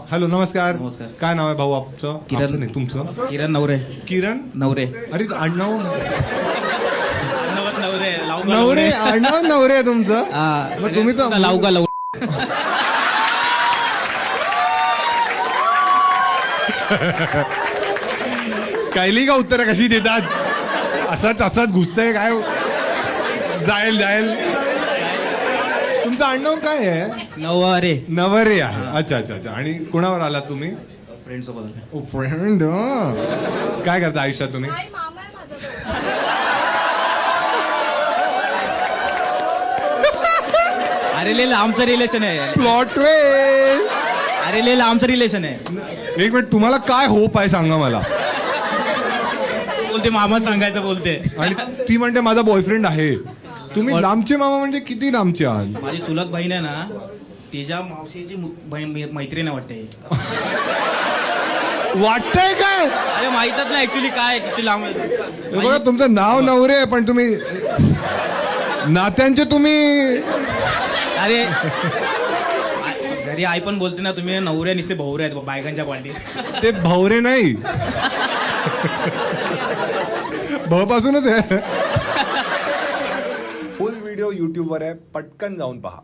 Hello नमस्कार. नमस्कार. काय नाव आहे भाऊ आपचं? किरण. आपचं नाही, तुमचं? किरण नवरे. किरण नवरे. अरे आडनाव नवरे नवरे आडनाव नवरे आहे तुमचं. मग तुम्ही तर लावू का लावू. कायली का उत्तर कशी देतात? असाच घुसतंय काय? जाईल तुमचं आडनाव काय आहे? नवरे. नवरे आहे. अच्छा. आणि कुणावर आलात तुम्ही? फ्रेंड सोबत. फ्रेंड. काय करता आयुष्यात तुम्ही? नाही, मामा आहे माझा. अरे लय लांबचं रिलेशन आहे. प्लॉट वे. अरे लय लांबचं रिलेशन आहे. एक मिनिट, तुम्हाला काय होप आहे सांगा मला. बोलते मामा सांगायचं बोलते. आणि ती म्हणते माझा बॉयफ्रेंड आहे. तुम्ही लांबचे मामा म्हणजे किती लांबचे आहात? माझी चुलत बहीण आहे ना, तिच्या मावशीची मैत्रीण आहे वाटते. वाटतंय काय? अरे माहीतच नाही ऍक्च्युली काय किती लांब आहे. हे बघा, तुमचं नाव नवरे आहे पण तुम्ही नात्यांचे तुम्ही. अरे घरी आई पण बोलते ना, तुम्ही नवऱ्या नुसते भवरे आहेत बायकांच्या पार्टीत. ते भवरे नाही, भ पासूनच आहे. फुल व्हिडिओ यूट्यूबवर आहे, पटकन जाऊन पहा.